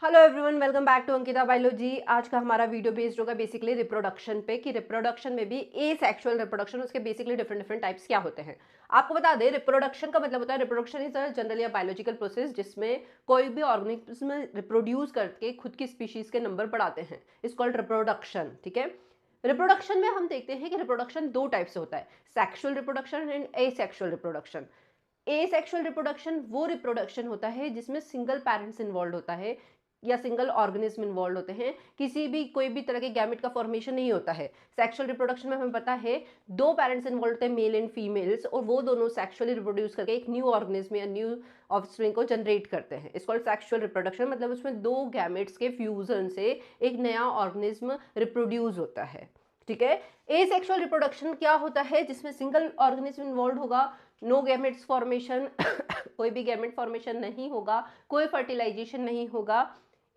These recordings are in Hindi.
Hello everyone, welcome back to Ankita biology. आज का हमारा वीडियो बेस्ड होगा बेसिकली रिप्रोडक्शन पे कि रिप्रोडक्शन में भी एसेक्सुअल रिप्रोडक्शन, उसके बेसिकली डिफरेंट डिफरेंट टाइप्स क्या होते हैं। आपको बता दें, रिप्रोडक्शन का मतलब होता है reproduction is a generally a biological process जिसमें कोई भी ऑर्गेनिज्म रिप्रोड्यूस करके खुद की स्पीशीज के नंबर बढ़ाते हैं। It's called reproduction. ठीक है, रिप्रोडक्शन में हम देखते हैं कि रिप्रोडक्शन दो टाइप से होता है, sexual reproduction and asexual reproduction. Asexual reproduction वो रिप्रोडक्शन होता है जिसमें सिंगल पेरेंट्स इन्वॉल्व होता है या सिंगल ऑर्गेनिज्म इन्वॉल्व होते हैं, किसी भी कोई भी तरह के गैमेट का फॉर्मेशन नहीं होता है। सेक्सुअल रिप्रोडक्शन में हमें पता है दो पेरेंट्स इन्वॉल्व होते हैं, मेल एंड फीमेल्स, और वो दोनों सेक्सुअली रिप्रोड्यूस करके एक न्यू ऑर्गेनिज्म या न्यू ऑफस्प्रिंग को जनरेट करते हैं। इस कॉल्ड सेक्सुअल रिप्रोडक्शन, मतलब उसमें दो गैमेट्स के फ्यूजन से एक नया ऑर्गेनिज्म रिप्रोड्यूस होता है। ठीक है, एसेक्सुअल रिप्रोडक्शन क्या होता है जिसमें सिंगल ऑर्गेनिज्म इन्वॉल्व होगा, नो गैमेट्स फॉर्मेशन कोई भी गैमेट फॉर्मेशन नहीं होगा, कोई फर्टिलाइजेशन नहीं होगा,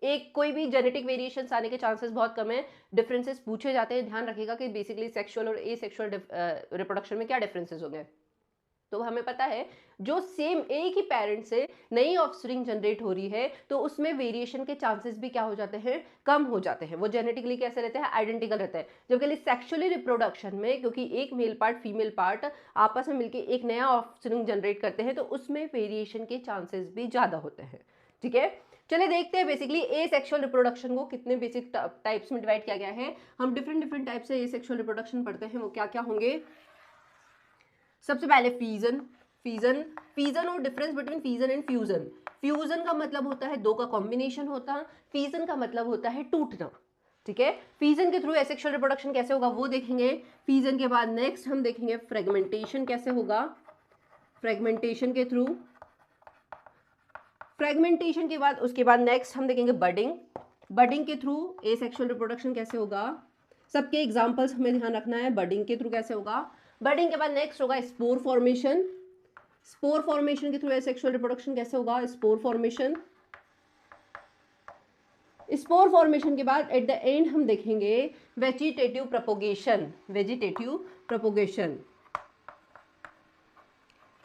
एक कोई भी जेनेटिक वेरिएशंस आने के चांसेस बहुत कम है। डिफरेंसेस पूछे जाते हैं, ध्यान रखिएगा कि बेसिकली सेक्सुअल और एसेक्सुअल रिप्रोडक्शन में क्या डिफरेंसेस होंगे। तो हमें पता है जो सेम एक ही पेरेंट से नई ऑफस्प्रिंग जनरेट हो रही है तो उसमें वेरिएशन के चांसेस भी क्या हो जाते हैं, कम हो जाते हैं। वो जेनेटिकली कैसे रहते हैं, आइडेंटिकल रहते हैं। जबकि सेक्सुअली रिप्रोडक्शन में क्योंकि एक मेल पार्ट फीमेल पार्ट आपस में मिलकर एक नया ऑफस्प्रिंग जनरेट करते हैं तो उसमें वेरिएशन के चांसेस भी ज्यादा होते हैं। ठीक है, चलिए देखते हैं बेसिकली एसेक्सुअल रिप्रोडक्शन को कितने बेसिक टाइप्स में डिवाइड किया गया है। हम डिफरेंट डिफरेंट टाइप से एसेक्सुअल रिप्रोडक्शन पढ़ते हैं, वो क्या क्या होंगे। सबसे पहले फीजन। फीजन फीजन और difference between fission and fusion. Fusion का मतलब होता है दो का कॉम्बिनेशन होता है, फीजन का मतलब होता है टूटना। ठीक है, फीजन के थ्रू एसेक्सुअल रिप्रोडक्शन कैसे होगा वो देखेंगे। फीजन के बाद नेक्स्ट हम देखेंगे फ्रेगमेंटेशन कैसे होगा। फ्रेगमेंटेशन के थ्रू, फ्रेगमेंटेशन के बाद उसके बाद नेक्स्ट हम देखेंगे बडिंग। बडिंग के थ्रू एसेक्सुअल रिप्रोडक्शन कैसे होगा, सबके एग्जांपल्स हमें ध्यान रखना है। बडिंग के थ्रू कैसे होगा, बडिंग के बाद नेक्स्ट होगा स्पोर फॉर्मेशन। स्पोर फॉर्मेशन के थ्रू एसेक्सुअल रिप्रोडक्शन कैसे होगा, स्पोर फॉर्मेशन। स्पोर फॉर्मेशन के बाद एट द एंड हम देखेंगे वेजिटेटिव प्रोपोगेशन। वेजिटेटिव प्रोपोगेशन,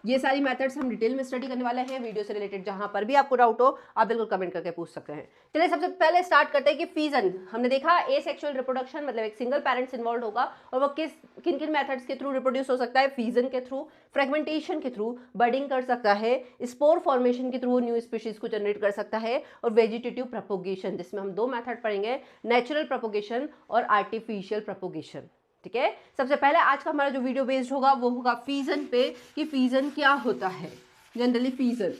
ये सारी मेथड्स हम डिटेल में स्टडी करने वाले हैं वीडियो से रिलेटेड। जहां पर भी आपको डाउट हो आप बिल्कुल कमेंट करके पूछ सकते हैं। चलिए सबसे पहले स्टार्ट करते हैं कि फीजन। हमने देखा एसेक्सुअल रिप्रोडक्शन मतलब एक सिंगल पेरेंट्स इन्वॉल्व होगा और वो किन किन मेथड्स के थ्रू रिप्रोड्यूस हो सकता है, फीजन के थ्रू, फ्रेगमेंटेशन के थ्रू, बडिंग कर सकता है, स्पोर फॉर्मेशन के थ्रू न्यू स्पीशीज को जनरेट कर सकता है, और वेजिटेटिव प्रोपोगेशन जिसमें हम दो मेथड पढ़ेंगे, नेचुरल प्रोपोगेशन और आर्टिफिशियल प्रोपोगेशन। ठीक है, सबसे पहले आज का हमारा जो वीडियो बेस्ड होगा वो होगा फीजन पे कि फीजन क्या होता है। जनरली फीजन,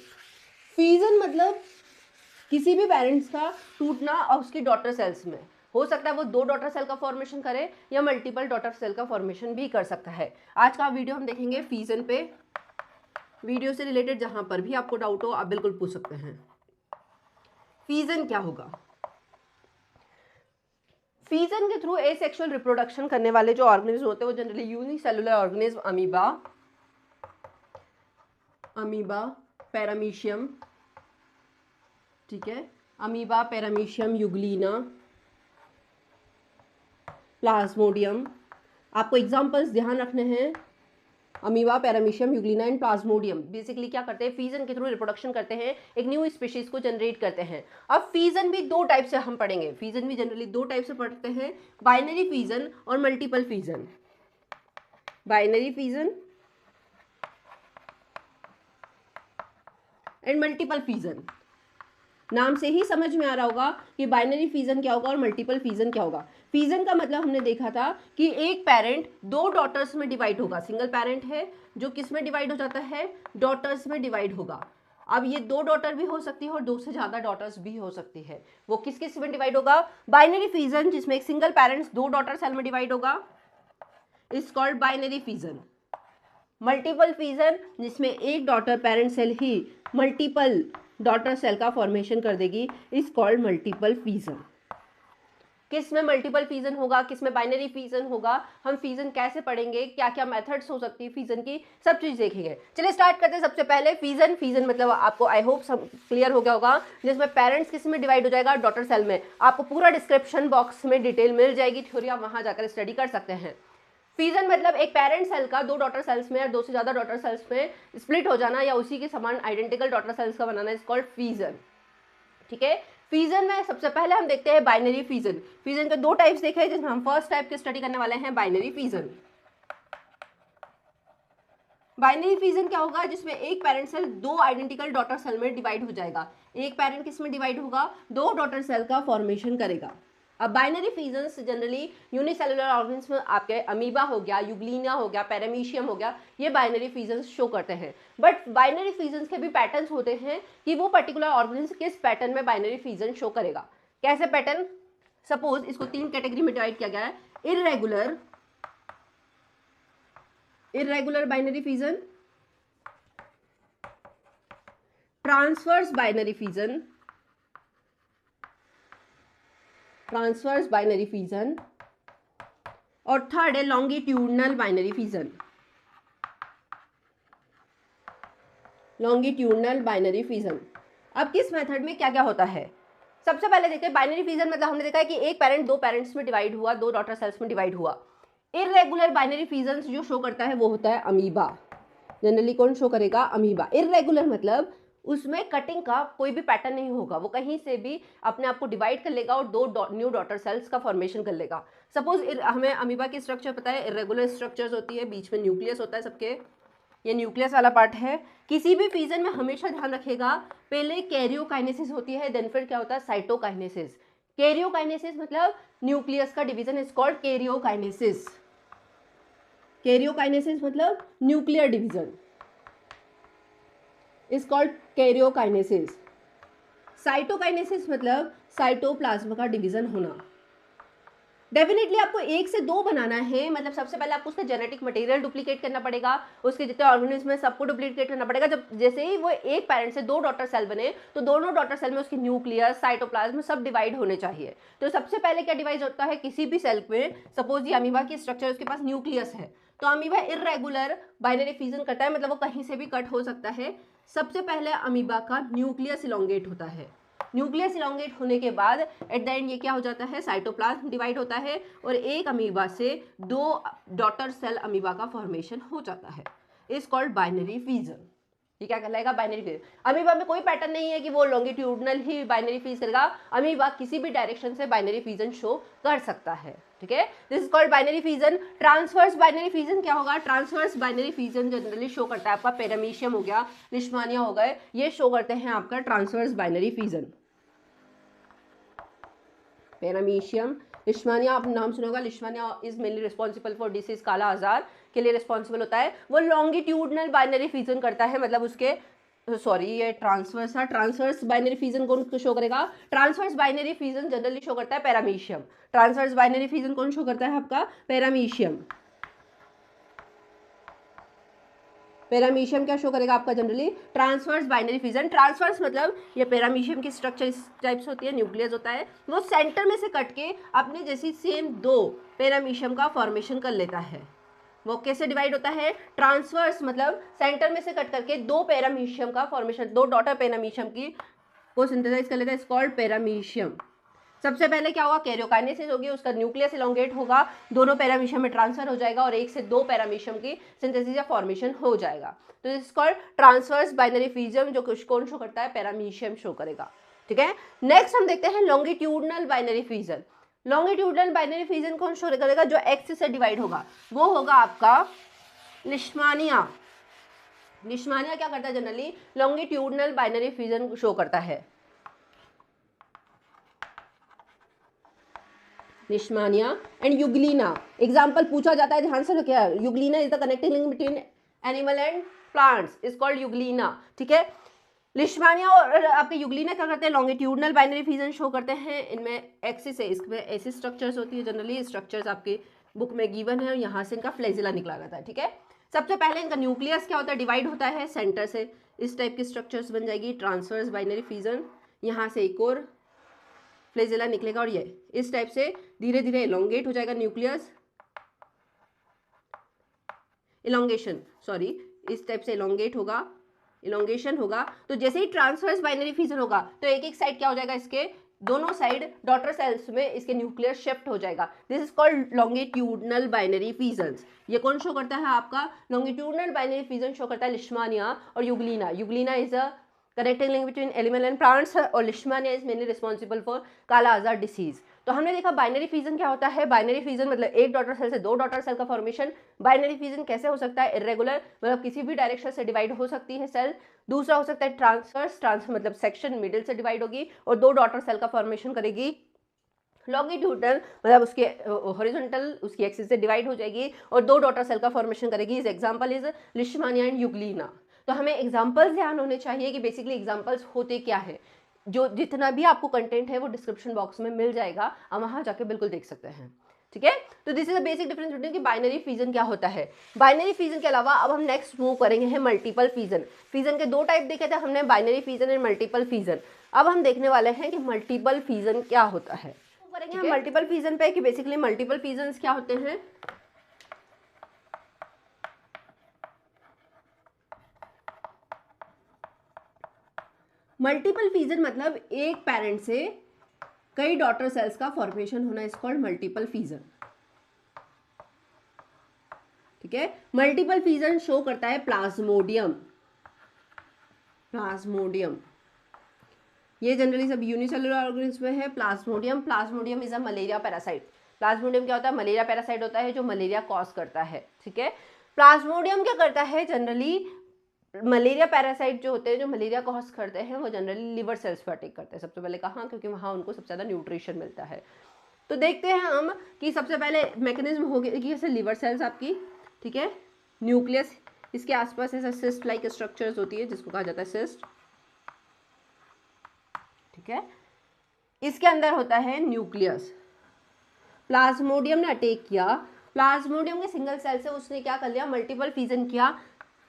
फीजन मतलब किसी भी पेरेंट्स का टूटना और उसकी डॉटर सेल्स में। हो सकता है वो दो डॉटर सेल का फॉर्मेशन करे या मल्टीपल डॉटर सेल का फॉर्मेशन भी कर सकता है। आज का वीडियो हम देखेंगे फीजन पे। वीडियो से रिलेटेड जहां पर भी आपको डाउट हो आप बिल्कुल पूछ सकते हैं। फीजन क्या होगा, फीजन के थ्रू एसेक्सुअल रिप्रोडक्शन करने वाले जो ऑर्गेनिज्म होते हैं वो generally unicellular organism, amoeba, amoeba, paramecium. ठीक है, अमीबा, पैरामीशियम, यूग्लिना, प्लाज्मोडियम। आपको एग्जांपल्स ध्यान रखने हैं, amoeba, paramecium, Euglena and Plasmodium. Basically क्या करते हैं, फीजन के थ्रू रिप्रोडक्शन करते हैं, एक न्यू स्पीशीज को जनरेट करते हैं। अब फीजन भी दो टाइप से हम पढ़ेंगे, फीजन भी जनरली दो टाइप से पढ़ते हैं, बाइनरी फीजन और multiple fission. Binary fission and multiple fission. नाम से ही समझ में आ रहा होगा कि बाइनरी फीजन क्या होगा और मल्टीपल फीजन क्या होगा। फीजन का मतलब हमने देखा था कि एक पेरेंट दो डॉटर्स में डिवाइड होगा। सिंगल पेरेंट है जो किस में डिवाइड हो जाता है, डॉटर्स में डिवाइड होगा। अब ये दो डॉटर भी हो सकती है और दो से ज्यादा डॉटर्स भी हो सकती है। वो किस किस में डिवाइड होगा, बाइनरी फीजन जिसमें एक सिंगल पेरेंट्स दो डॉटर सेल में डिवाइड होगा, is called binary fission. Multiple fission जिसमें एक डॉटर पेरेंट सेल ही मल्टीपल डॉटर सेल का फॉर्मेशन कर देगी, इज कॉल्ड मल्टीपल फीजन। किस में मल्टीपल फीजन होगा, किस में बाइनरी फीजन होगा, हम फीजन कैसे पढ़ेंगे, क्या क्या मेथड्स हो सकती है फीजन की, सब चीज देखेंगे। चलिए स्टार्ट करते हैं। सबसे पहले फीजन। फीजन मतलब आपको आई होप सब क्लियर हो गया होगा, जिसमें पेरेंट्स किस में डिवाइड हो जाएगा, डॉटर सेल में। आपको पूरा डिस्क्रिप्शन बॉक्स में डिटेल मिल जाएगी, थ्योरी आप वहां जाकर स्टडी कर सकते हैं। फीजन मतलब एक पेरेंट सेल का दो डॉटर सेल्स में या दो से ज्यादा डॉटर सेल्स में स्प्लिट हो जाना या उसी के समान आइडेंटिकल डॉटर सेल्स का बनाना, इज कॉल्ड फीजन। ठीक है, फ्यूजन में सबसे पहले हम देखते हैं बाइनरी फ्यूजन। फ्यूजन के दो टाइप्स देखे हैं, जिसमें हम फर्स्ट टाइप की स्टडी करने वाले हैं बाइनरी फ्यूजन। बाइनरी फ्यूजन क्या होगा, जिसमें एक पेरेंट सेल दो आइडेंटिकल डॉटर सेल में डिवाइड हो जाएगा। एक पेरेंट किस में डिवाइड होगा, दो डॉटर सेल का फॉर्मेशन करेगा। अब binary fusions generally unicellular organs में आपके अमीबा हो गया, यूग्लिना हो गया, पैरामीशियम हो गया, ये बाइनरी फ्यूजन्स शो करते हैं। बट बाइनरी फ्यूजन्स के भी पैटर्न्स होते हैं कि वो पर्टिकुलर ऑर्गेनिज्म किस पैटर्न में बाइनरी फ्यूजन शो करेगा। कैसे पैटर्न, सपोज इसको तीन कैटेगरी में डिवाइड किया गया है, irregular, irregular binary fusion, transverse binary fusion, transverse binary fusion, और थर्ड है longitudinal binary fusion, longitudinal binary fusion. अब किस मेथड में क्या क्या होता है, सबसे पहले देखते हैं बाइनरी फ्यूजन मतलब हमने देखा है कि एक पेरेंट दो पेरेंट्स में डिवाइड हुआ, दो डॉटर सेल्स में डिवाइड हुआ। इर्रेगुलर बाइनरी फ्यूजन जो शो करता है वो होता है अमीबा। जनरली कौन शो करेगा, अमीबा। इर्रेगुलर मतलब उसमें कटिंग का कोई भी पैटर्न नहीं होगा, वो कहीं से भी अपने आप को डिवाइड कर लेगा और दो न्यू डॉटर सेल्स का फॉर्मेशन कर लेगा। सपोज हमें अमीबा की स्ट्रक्चर पता है, इर्रेगुलर स्ट्रक्चर्स होती है, बीच में न्यूक्लियस होता है सबके, ये न्यूक्लियस वाला पार्ट है। किसी भी फ्यूजन में हमेशा ध्यान रखेगा पहले कैरियोकाइनेसिस होती है, देन फिर क्या होता है, साइटोकाइनेसिस। कैरियोकाइनेसिस मतलब न्यूक्लियस का division is called karyokinesis. Karyokinesis मतलब nuclear division is called karyokinesis. Cytokinesis मतलब साइटोप्लाज्म का डिवीजन होना। डेफिनेटली आपको एक से दो बनाना है, मतलब सबसे पहले आपको उसका जेनेटिक मटेरियल डुप्लीकेट करना पड़ेगा, उसके जितने ऑर्गेनिज्म है सबको डुप्लीकेट करना पड़ेगा। जब जैसे ही वो एक पेरेंट से दो डॉटर सेल बने तो दोनों डॉटर सेल में उसकी न्यूक्लियस, साइटोप्लाज्म सब डिवाइड होने चाहिए। तो सबसे पहले क्या डिवाइड होता है किसी भी सेल में, सपोज ये अमीबा की स्ट्रक्चर, उसके पास न्यूक्लियस है, तो अमीबा इर्रेगुलर बाइनरी फ्यूजन करता है, मतलब वो कहीं से भी कट हो सकता है। सबसे पहले अमीबा का न्यूक्लियस इलोंगेट होता है, न्यूक्लियस इलोंगेट होने के बाद एट द एंड ये क्या हो जाता है, साइटोप्लाज्म डिवाइड होता है और एक अमीबा से दो डॉटर सेल अमीबा का फॉर्मेशन हो जाता है, इज कॉल्ड बाइनरी फ्यूजन। ये क्या कहलाएगा, बाइनरी फ्यूजन। अमीबा में कोई पैटर्न नहीं है कि वो लॉन्गिट्यूडनल ही बाइनरी फ्यूज करेगा, अमीबा किसी भी डायरेक्शन से बाइनरी फ्यूजन शो कर सकता है, ठीक है। This is called binary fusion. Transverse binary fusion क्या होगा, transverse binary fusion generally show करता है आपका पैरामीशियम हो गया, लिश्मानिया हो गए, ये शो करते हैं आपका transverse binary fusion. Paramecium, leishmania आपने नाम सुना होगा, leishmania is mainly responsible for disease, kala azar के लिए रिस्पॉन्सिबल होता है। वो लॉन्गिट्यूडनल बाइनरी फ्यूजन करता है, मतलब उसके सॉरी ये ट्रांसवर्स है, ट्रांसवर्स बाइनरी फ्यूजन कौन शो करेगा, transverse binary fusion generally show करता है पैरामीशियम। ट्रांसवर्स बाइनरी फ्यूजन कौन शो करता है आपका, पैरामीशियम। पैरामीशियम क्या शो करेगा आपका generally, transverse binary fusion. Transverse मतलब ये पैरामीशियम की स्ट्रक्चर इस टाइप से होती है, न्यूक्लियस होता है, वो सेंटर में से कट के अपने जैसी सेम दो पैरामीशियम का फॉर्मेशन कर लेता है। वो कैसे डिवाइड होता है, ट्रांसवर्स मतलब सेंटर में से कट करके दो पैरामीशियम का फॉर्मेशन, दो डॉटर पैरामीशियम की को सिंथेसाइज कर लेता है, इज कॉल्ड पैरामीशियम। सबसे पहले क्या होगा, कैरियोकाइनेसिस होगी, उसका न्यूक्लियस इलोंगेट होगा, दोनों पैरामीशियम में ट्रांसफर हो जाएगा और एक से दो पैरामीशियम की सिंथेसिस या फॉर्मेशन हो जाएगा। तो this is called transverse binary fusion, जो कौन शो करता है, पैरामीशियम शो करेगा, ठीक है। नेक्स्ट हम देखते हैं longitudinal binary fusion. Longitudinal binary fusion कौन शो करेगा, जो एक्सिस से डिवाइड होगा, वो होगा आपका लिश्मानिया। लिश्मानिया क्या करता है, generally longitudinal binary fusion show करता है। लिश्मानिया एंड यूग्लिना, एग्जाम्पल पूछा जाता है, ध्यान से रखिए, Euglena is the connecting link between animal and plants, is called Euglena, ठीक है। लिश्मानिया और आपके यूग्लिना क्या करते हैं, लॉन्गिट्यूडनल बाइनरी फ्यूजन शो करते हैं। इनमें एक्सिस है, इसमें ऐसी स्ट्रक्चर्स होती है, जनरली स्ट्रक्चर्स आपके बुक में गिवन है और यहाँ से इनका फ्लैजिला निकला जाता है, ठीक है। सबसे पहले इनका न्यूक्लियस क्या होता है, डिवाइड होता है सेंटर से, इस टाइप की स्ट्रक्चर्स बन जाएगी, ट्रांसवर्स बाइनरी फ्यूजन। यहाँ से एक और फ्लैजिला निकलेगा और ये इस टाइप से धीरे धीरे इलोंगेट हो जाएगा न्यूक्लियस, इलोंगेशन सॉरी, इस टाइप से इलोंगेट होगा, इलोंगेशन होगा। तो जैसे ही ट्रांसवर्स बाइनरी फ्यूजन होगा तो एक एक साइड क्या हो जाएगा, इसके दोनों साइड डॉटर सेल्स में इसके न्यूक्लियस शिफ्ट हो जाएगा। This is called longitudinal binary fusions. ये कौन शो करता है आपका, लॉन्गिट्यूडनल बाइनरी फ्यूजन शो करता है लिश्मानिया और Euglena. Euglena is a connecting link between animal and plants, और लिशमानिया इज मेनली रिस्पॉन्सिबल फॉर काला आजार डिसीज। तो हमने देखा बाइनरी फिजन क्या होता है। बाइनरी फिजन मतलब एक डॉटर सेल से दो डॉटर सेल का फॉर्मेशन। बाइनरी फिजन कैसे हो सकता है? इरेगुलर, मतलब किसी भी डायरेक्शन से डिवाइड हो सकती है सेल। दूसरा हो सकता है ट्रांसवर्स, ट्रांस मतलब सेक्शन मिडिल से डिवाइड होगी और दो डॉटर सेल का फॉर्मेशन करेगी। लॉन्गिट्यूडनल मतलब उसके हॉरिजॉन्टल उसकी एक्सिस से डिवाइड हो जाएगी और दो डॉटर सेल का फॉर्मेशन करेगी। इस एग्जांपल इज लिशमानिया एंड यूग्लिना। तो हमें एग्जांपल्स ध्यान होने चाहिए कि बेसिकली एग्जांपल्स होते क्या है। जो जितना भी आपको कंटेंट है वो डिस्क्रिप्शन बॉक्स में मिल जाएगा, आप वहाँ जाके बिल्कुल देख सकते हैं। ठीक है, तो this is the basic difference between कि बाइनरी फिजन क्या होता है। बाइनरी फिजन के अलावा अब हम नेक्स्ट मूव करेंगे है मल्टीपल फिजन। फिजन के दो टाइप देखे थे हमने, binary fission and multiple fission. अब हम देखने वाले हैं कि मल्टीपल फिजन क्या होता है। करेंगे हम मल्टीपल फिजन पे कि बेसिकली मल्टीपल फिजन्स क्या होते हैं। मल्टीपल फिजन मतलब एक पेरेंट से कई डॉटर सेल्स का फॉर्मेशन होना इज कॉल्ड मल्टीपल फिजन। ठीक है, मल्टीपल फिजन शो करता है प्लाज्मोडियम। प्लाज्मोडियम ये जनरली सब यूनिसेलुलर ऑर्गेनिज्म में है। Plasmodium, Plasmodium is a malaria parasite. Plasmodium क्या होता है? मलेरिया पैरासाइट होता है जो मलेरिया कॉज करता है। ठीक है, प्लाज्मोडियम क्या करता है? जनरली मलेरिया पैरासाइट जो होते हैं, जो मलेरिया कॉज करते हैं, वो जनरली लिवर सेल्स पर अटैक करते हैं। सबसे पहले कहाँ? क्योंकि वहाँ उनको सबसे ज़्यादा न्यूट्रिशन मिलता है। तो देखते हैं हम कि सबसे पहले मैकेनिज्म हो गया कि जैसे लिवर सेल्स आपकी, ठीक है, न्यूक्लियस, इसके आसपास ऐसा सिस्ट लाइक स्ट्रक्चर्स होती है जिसको कहा जाता है सिस्ट। ठीक है, इसके अंदर होता है न्यूक्लियस। प्लाज्मोडियम ने अटैक किया, प्लाज्मोडियम के सिंगल सेल से उसने क्या कर लिया? मल्टीपल फिजन किया।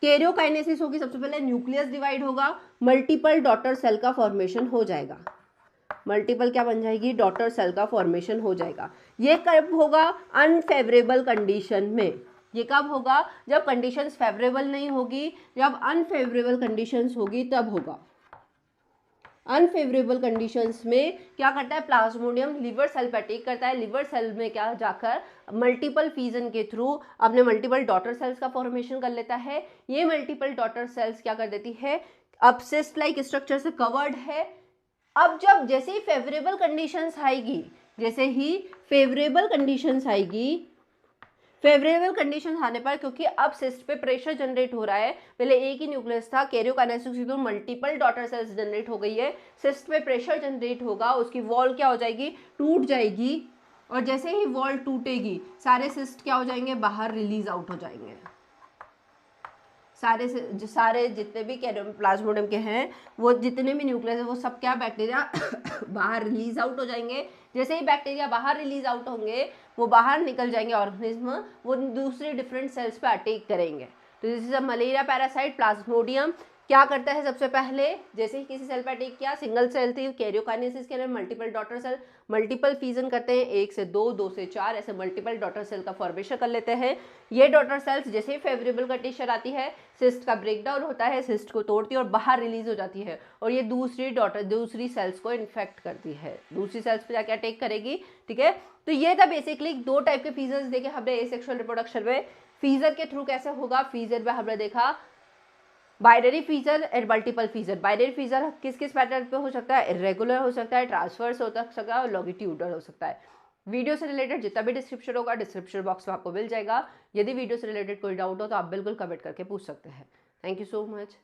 कैरियोकाइनेसिस होगी, सबसे पहले न्यूक्लियस डिवाइड होगा, मल्टीपल डॉटर सेल का फॉर्मेशन हो जाएगा। मल्टीपल क्या बन जाएगी? डॉटर सेल का फॉर्मेशन हो जाएगा। ये कब होगा? अनफेवरेबल कंडीशन में। ये कब होगा? जब कंडीशंस फेवरेबल नहीं होगी, जब अनफेवरेबल कंडीशंस होगी तब होगा। अनफेवरेबल कंडीशंस में क्या करता है? प्लाज्मोडियम लिवर सेल पर अटैक करता है। लिवर सेल में क्या जाकर मल्टीपल फिजन के थ्रू अपने मल्टीपल डॉटर सेल्स का फॉर्मेशन कर लेता है। ये मल्टीपल डॉटर सेल्स क्या कर देती है? अब सिस्ट लाइक स्ट्रक्चर से कवर्ड है। अब जब जैसे ही फेवरेबल कंडीशंस आएगी, जैसे ही फेवरेबल कंडीशंस आएगी, फेवरेबल कंडीशन आने पर, क्योंकि अब सिस्ट पे प्रेशर जनरेट हो रहा है, पहले एक ही न्यूक्लियस था, कैरियोकाइनेसिस से तो मल्टीपल डॉटर सेल्स जनरेट हो गई है, सिस्ट पे प्रेशर जनरेट होगा, उसकी वॉल क्या हो जाएगी? टूट जाएगी। और जैसे ही वॉल टूटेगी सारे सिस्ट क्या हो जाएंगे? बाहर रिलीज आउट हो जाएंगे। सारे जितने भी प्लाज्मोडियम के हैं, वो जितने भी न्यूक्लियस है, वो सब क्या बैक्टीरिया बाहर रिलीज आउट हो जाएंगे। जैसे ही बैक्टीरिया बाहर रिलीज आउट होंगे, वो बाहर निकल जाएंगे ऑर्गेनिज्म, वो दूसरे डिफरेंट सेल्स पे अटैक करेंगे। तो this is a malaria parasite Plasmodium. क्या करता है? सबसे पहले जैसे ही किसी सेल पर अटैक किया, सिंगल सेल थी, कैरियोकाइनेसिस के लिए multiple daughter cell, multiple fission करते हैं, 1 से 2, 2 से 4, ऐसे मल्टीपल डॉटर सेल का फॉर्मेशन कर लेते हैं। ये डॉटर सेल्स जैसे ही फेवरेबल कंडीशन आती है, सिस्ट का ब्रेकडाउन होता है, सिस्ट को तोड़ती है और बाहर रिलीज हो जाती है, और ये दूसरी सेल्स को इन्फेक्ट करती है, दूसरी सेल्स पे जाके अटैक करेगी। ठीक है, तो ये था बेसिकली दो टाइप के फीजर्स देखे हमने एसेक्सुअल रिप्रोडक्शन में। फीजर के थ्रू कैसे होगा? फीजर में हमने देखा बाइनरी फीजर एंड मल्टीपल फीजर। बाइनरी फीजर किस किस पैटर्न पे हो सकता है? इरेगुलर हो सकता है, ट्रांसफर्स हो सकता है और लॉन्गिट्यूडनल हो सकता है। वीडियो से रिलेटेड जितना भी डिस्क्रिप्शन होगा डिस्क्रिप्शन बॉक्स में आपको मिल जाएगा। यदि वीडियो से रिलेटेड कोई डाउट हो तो आप बिल्कुल कमेंट करके पूछ सकते हैं। Thank you so much.